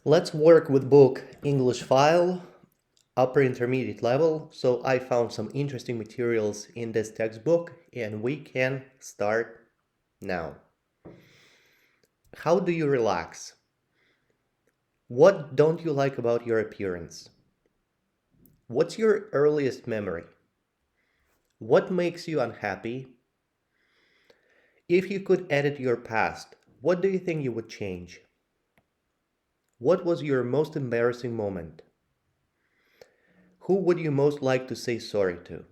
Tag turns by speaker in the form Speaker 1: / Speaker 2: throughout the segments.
Speaker 1: Let's work with book English file, upper intermediate level. So I found some interesting materials in this textbook and we can start now. How do you relax? What don't you like about your appearance? What's your earliest memory? What makes you unhappy? If you could edit your past, what do you think you would change? What was your most embarrassing moment? Who would you most like to say sorry to?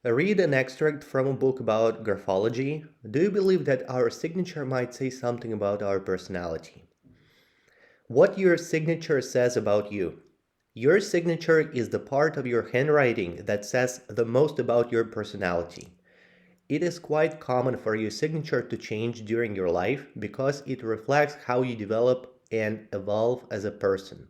Speaker 1: Read an extract from a book about graphology. Do you believe that our signature might say something about our personality? What your signature says about you. Your signature is the part of your handwriting that says the most about your personality. It is quite common for your signature to change during your life because it reflects how you develop and evolve as a person.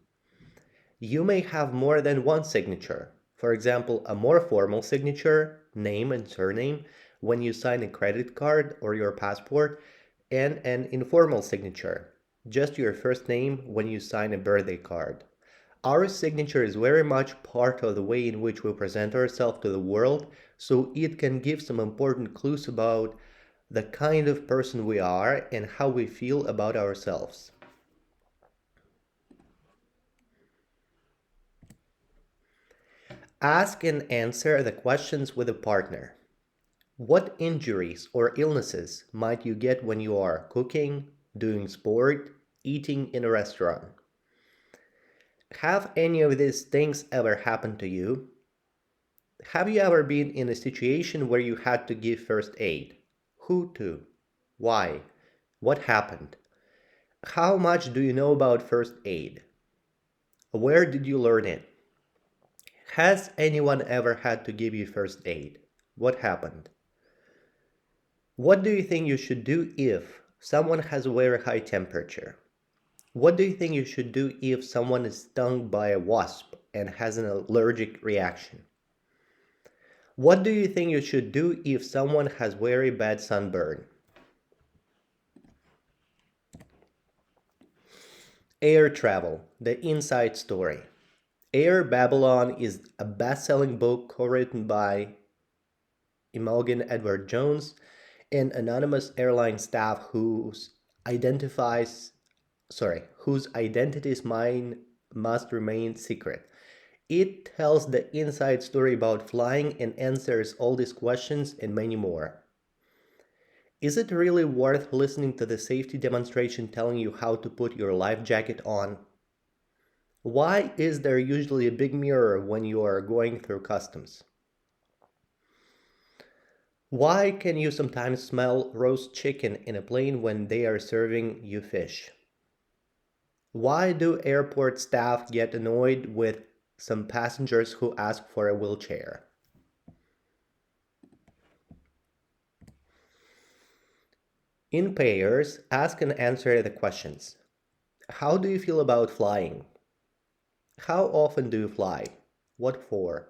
Speaker 1: You may have more than one signature. For example, a more formal signature, name and surname, when you sign a credit card or your passport, and an informal signature, just your first name when you sign a birthday card. Our signature is very much part of the way in which we present ourselves to the world, so it can give some important clues about the kind of person we are and how we feel about ourselves. Ask and answer the questions with a partner. What injuries or illnesses might you get when you are cooking, doing sport, eating in a restaurant? Have any of these things ever happened to you? Have you ever been in a situation where you had to give first aid? Who to? Why? What happened? How much do you know about first aid? Where did you learn it? Has anyone ever had to give you first aid? What happened? What do you think you should do if someone has a very high temperature? What do you think you should do if someone is stung by a wasp and has an allergic reaction? What do you think you should do if someone has very bad sunburn? Air Travel, the inside story. Air Babylon is a best-selling book co-written by Imogen Edward Jones, an anonymous airline staff identifies whose identities mine must remain secret. It tells the inside story about flying and answers all these questions and many more. Is it really worth listening to the safety demonstration telling you how to put your life jacket on? Why is there usually a big mirror when you are going through customs? Why can you sometimes smell roast chicken in a plane when they are serving you fish? Why do airport staff get annoyed with some passengers who ask for a wheelchair? In pairs, ask and answer the questions. How do you feel about flying? How often do you fly? What for?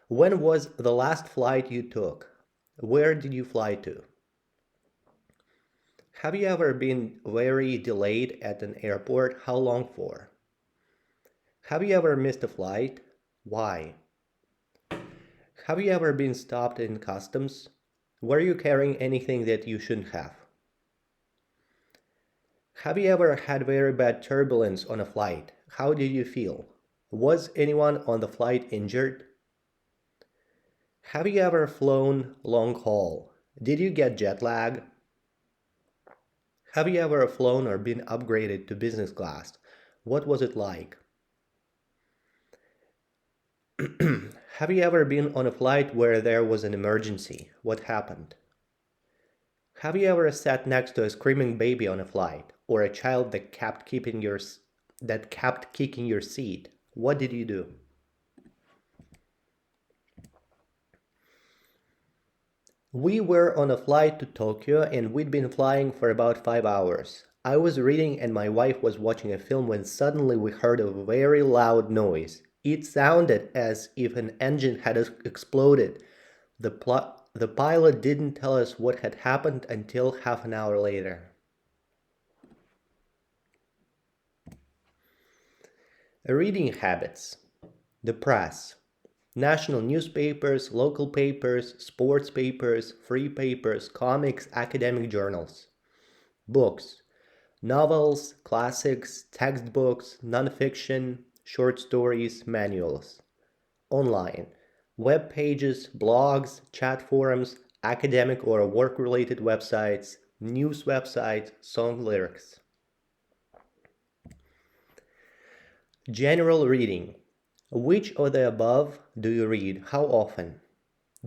Speaker 1: When was the last flight you took? Where did you fly to? Have you ever been very delayed at an airport? How long for? Have you ever missed a flight? Why? Have you ever been stopped in customs? Were you carrying anything that you shouldn't have? Have you ever had very bad turbulence on a flight? How did you feel? Was anyone on the flight injured? Have you ever flown long haul? Did you get jet lag? Have you ever flown or been upgraded to business class? What was it like? Have you ever been on a flight where there was an emergency? What happened? Have you ever sat next to a screaming baby on a flight or a child that kept kicking your seat? What did you do? We were on a flight to Tokyo and we'd been flying for about 5 hours. I was reading and my wife was watching a film when suddenly we heard a very loud noise. It sounded as if an engine had exploded. The, The pilot didn't tell us what had happened until half an hour later. Reading habits. The press. National newspapers, local papers, sports papers, free papers, comics, academic journals. Books. Novels, classics, textbooks, nonfiction, short stories, manuals. Online. Web pages, blogs, chat forums, academic or work-related websites, news websites, song lyrics. General reading. Which of the above do you read? How often?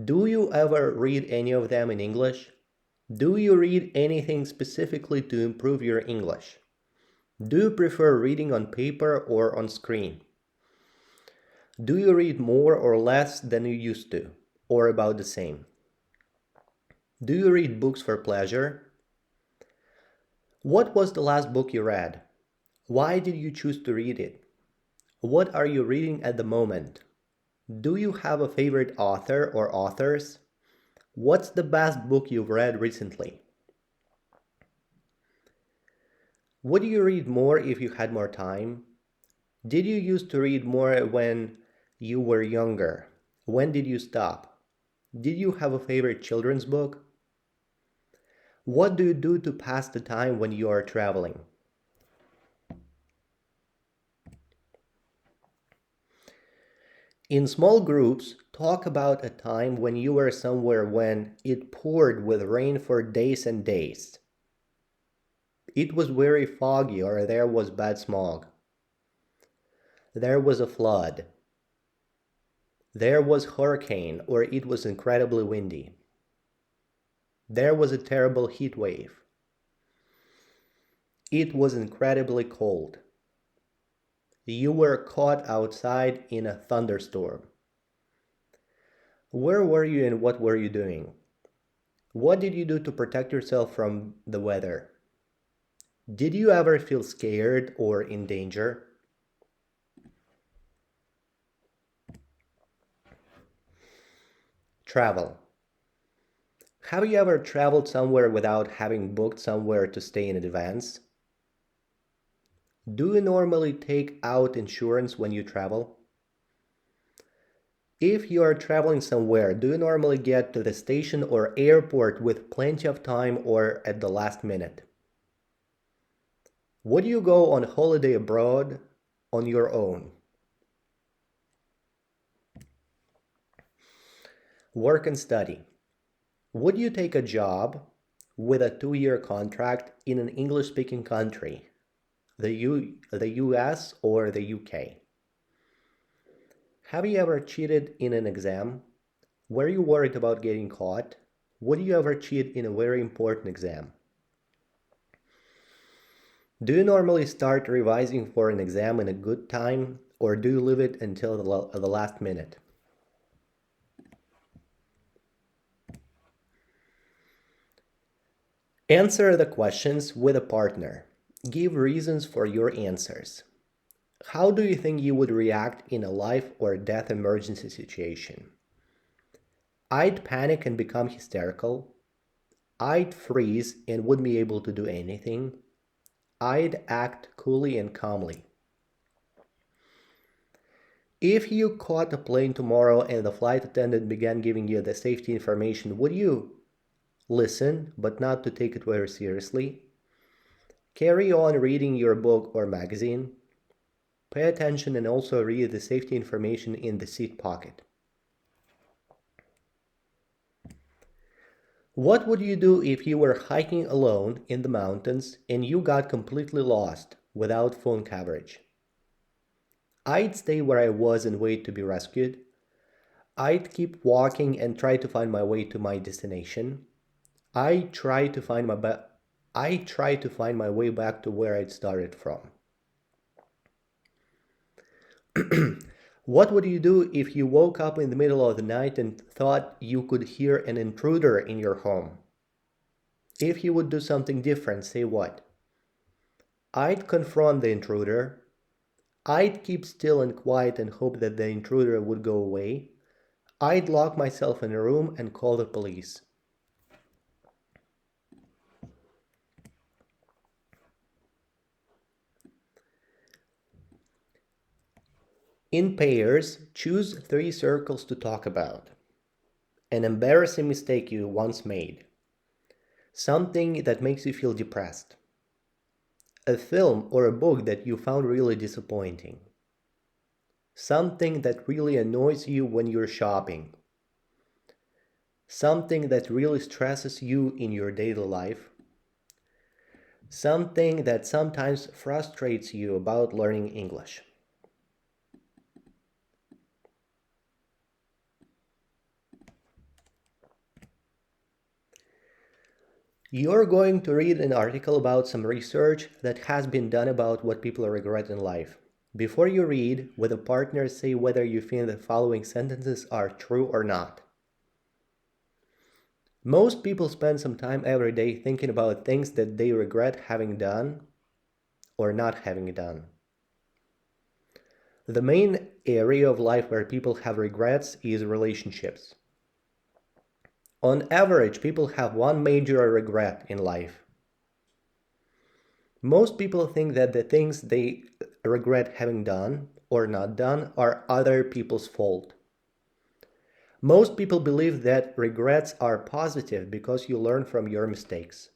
Speaker 1: Do you ever read any of them in English? Do you read anything specifically to improve your English? Do you prefer reading on paper or on screen? Do you read more or less than you used to, or about the same? Do you read books for pleasure? What was the last book you read? Why did you choose to read it? What are you reading at the moment? Do you have a favorite author or authors? What's the best book you've read recently? Would you read more if you had more time? Did you used to read more when you were younger? When did you stop? Did you have a favorite children's book? What do you do to pass the time when you are traveling? In small groups, talk about a time when you were somewhere when it poured with rain for days and days. It was very foggy or there was bad smog. There was a flood. There was hurricane or it was incredibly windy. There was a terrible heat wave. It was incredibly cold. You were caught outside in a thunderstorm. Where were you and what were you doing? What did you do to protect yourself from the weather? Did you ever feel scared or in danger? Travel. Have you ever traveled somewhere without having booked somewhere to stay in advance? Do you normally take out insurance when you travel? If you are traveling somewhere, do you normally get to the station or airport with plenty of time or at the last minute? Would you go on holiday abroad on your own? Work and study. Would you take a job with a 2-year contract in an English-speaking country, the US or the UK? Have you ever cheated in an exam? Were you worried about getting caught? Would you ever cheat in a very important exam? Do you normally start revising for an exam in a good time, or do you leave it until the last minute? Answer the questions with a partner. Give reasons for your answers. How do you think you would react in a life or death emergency situation? I'd panic and become hysterical. I'd freeze and wouldn't be able to do anything. I'd act coolly and calmly. If you caught a plane tomorrow and the flight attendant began giving you the safety information, would you listen, but not to take it very seriously? Carry on reading your book or magazine. Pay attention and also read the safety information in the seat pocket. What would you do if you were hiking alone in the mountains and you got completely lost without phone coverage? I'd stay where I was and wait to be rescued. I'd keep walking and try to find my way to my destination. I try to find my way back to where I'd started from. What would you do if you woke up in the middle of the night and thought you could hear an intruder in your home? If you would do something different, say what? I'd confront the intruder. I'd keep still and quiet and hope that the intruder would go away. I'd lock myself in a room and call the police. In pairs, choose 3 circles to talk about. An embarrassing mistake you once made. Something that makes you feel depressed. A film or a book that you found really disappointing. Something that really annoys you when you're shopping. Something that really stresses you in your daily life. Something that sometimes frustrates you about learning English. You're going to read an article about some research that has been done about what people regret in life. Before you read, with a partner, say whether you think the following sentences are true or not. Most people spend some time every day thinking about things that they regret having done or not having done. The main area of life where people have regrets is relationships. On average, people have one major regret in life. Most people think that the things they regret having done or not done are other people's fault. Most people believe that regrets are positive because you learn from your mistakes.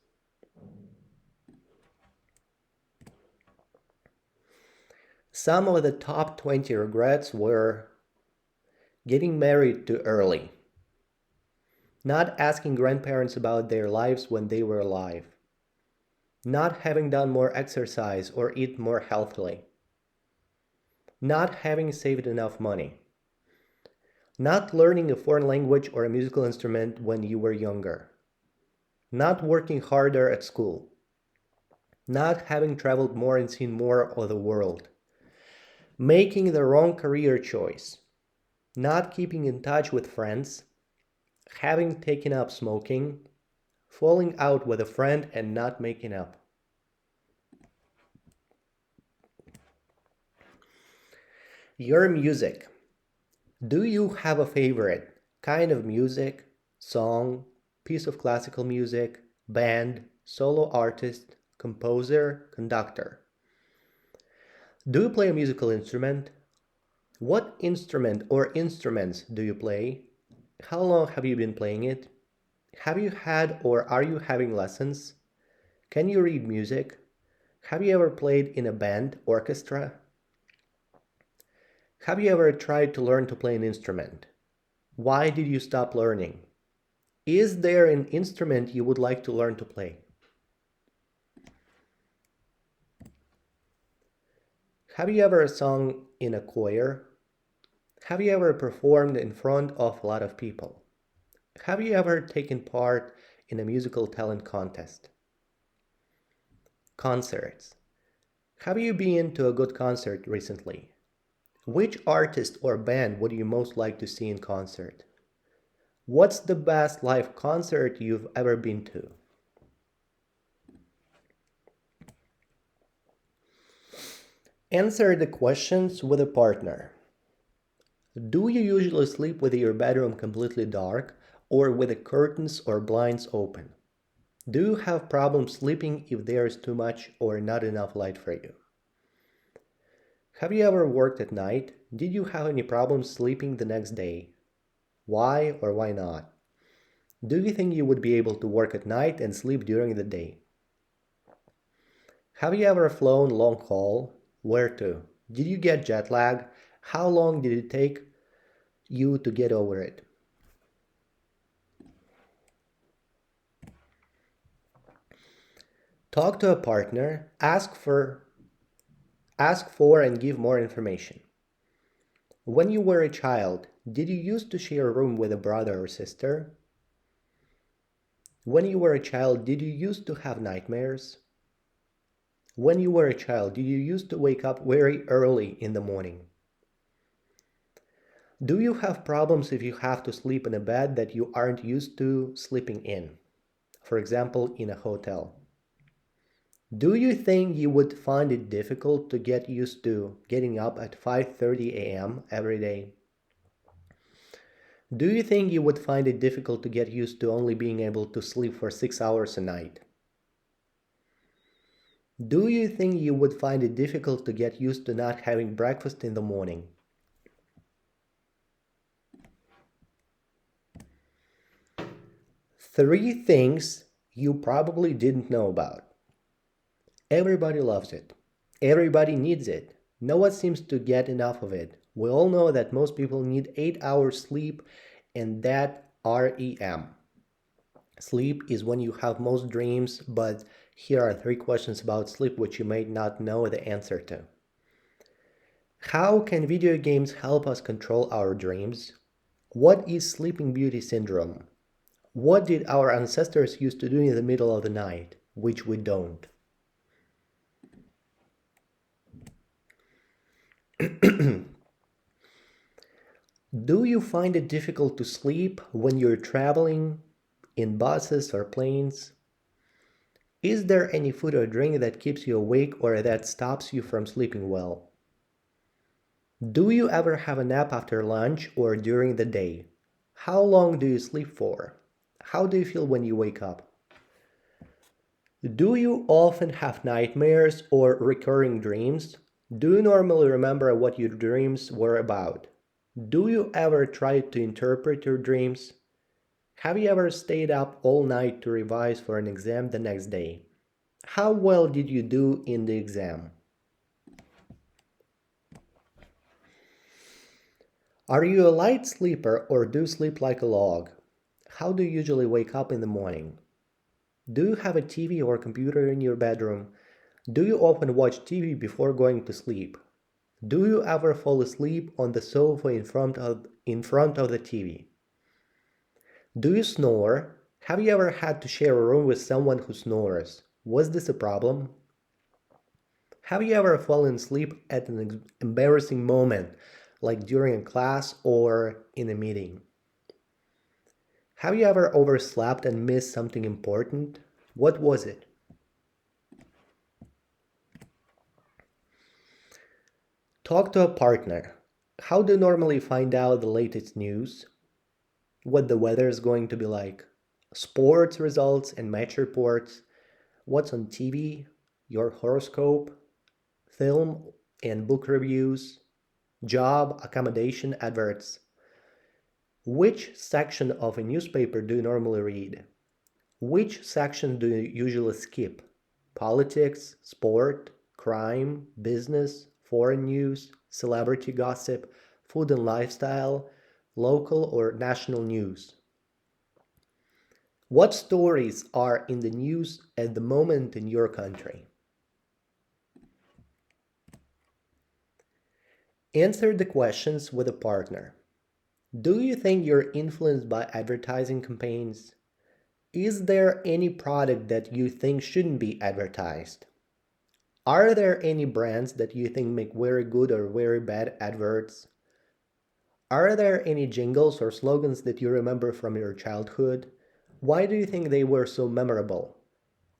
Speaker 1: Some of the top 20 regrets were getting married too early, not asking grandparents about their lives when they were alive, not having done more exercise or eat more healthily, not having saved enough money, not learning a foreign language or a musical instrument when you were younger, not working harder at school, not having traveled more and seen more of the world, making the wrong career choice, not keeping in touch with friends, having taken up smoking, falling out with a friend and not making up. Your music. Do you have a favorite kind of music, song, piece of classical music, band, solo artist, composer, conductor? Do you play a musical instrument? What instrument or instruments do you play? How long have you been playing it? Have you had or are you having lessons? Can you read music? Have you ever played in a band, orchestra? Have you ever tried to learn to play an instrument? Why did you stop learning? Is there an instrument you would like to learn to play? Have you ever sung in a choir? Have you ever performed in front of a lot of people? Have you ever taken part in a musical talent contest? Concerts. Have you been to a good concert recently? Which artist or band would you most like to see in concert? What's the best live concert you've ever been to? Answer the questions with a partner. Do you usually sleep with your bedroom completely dark or with the curtains or blinds open? Do you have problems sleeping if there is too much or not enough light for you? Have you ever worked at night? Did you have any problems sleeping the next day? Why or why not? Do you think you would be able to work at night and sleep during the day? Have you ever flown long haul? Where to? Did you get jet lag? How long did it take you to get over it? Talk to a partner, ask for and give more information. When you were a child, did you used to share a room with a brother or sister? When you were a child, did you used to have nightmares? When you were a child, did you used to wake up very early in the morning? Do you have problems if you have to sleep in a bed that you aren't used to sleeping in? For example, in a hotel. Do you think you would find it difficult to get used to getting up at 5:30 a.m. every day? Do you think you would find it difficult to get used to only being able to sleep for 6 hours a night? Do you think you would find it difficult to get used to not having breakfast in the morning? Three things you probably didn't know about. Everybody loves it. Everybody needs it. No one seems to get enough of it. We all know that most people need 8 hours sleep, and that REM. Sleep is when you have most dreams, but here are three questions about sleep which you may not know the answer to. How can video games help us control our dreams? What is Sleeping Beauty syndrome? What did our ancestors used to do in the middle of the night, which we don't? Do you find it difficult to sleep when you're traveling in buses or planes? Is there any food or drink that keeps you awake or that stops you from sleeping well? Do you ever have a nap after lunch or during the day? How long do you sleep for? How do you feel when you wake up? Do you often have nightmares or recurring dreams? Do you normally remember what your dreams were about? Do you ever try to interpret your dreams? Have you ever stayed up all night to revise for an exam the next day? How well did you do in the exam? Are you a light sleeper or do you sleep like a log? How do you usually wake up in the morning? Do you have a TV or computer in your bedroom? Do you often watch TV before going to sleep? Do you ever fall asleep on the sofa in front of the TV? Do you snore? Have you ever had to share a room with someone who snores? Was this a problem? Have you ever fallen asleep at an embarrassing moment, like during a class or in a meeting? Have you ever overslept and missed something important? What was it? Talk to a partner. How do you normally find out the latest news? What the weather is going to be like? Sports results and match reports? What's on TV? Your horoscope? Film and book reviews? Job, accommodation adverts? Which section of a newspaper do you normally read? Which section do you usually skip? Politics, sport, crime, business, foreign news, celebrity gossip, food and lifestyle, local or national news? What stories are in the news at the moment in your country? Answer the questions with a partner. Do you think you're influenced by advertising campaigns? Is there any product that you think shouldn't be advertised? Are there any brands that you think make very good or very bad adverts? Are there any jingles or slogans that you remember from your childhood? Why do you think they were so memorable?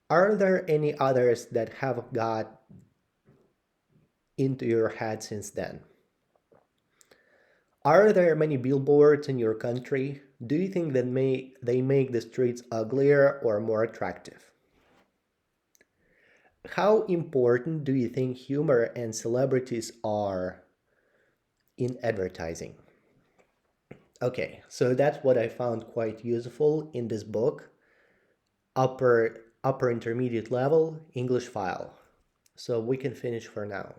Speaker 1: Are there any others that have got into your head since then? Are there many billboards in your country? Do you think that they make the streets uglier or more attractive? How important do you think humor and celebrities are in advertising? Okay, so that's what I found quite useful in this book. Upper intermediate level English file. So we can finish for now.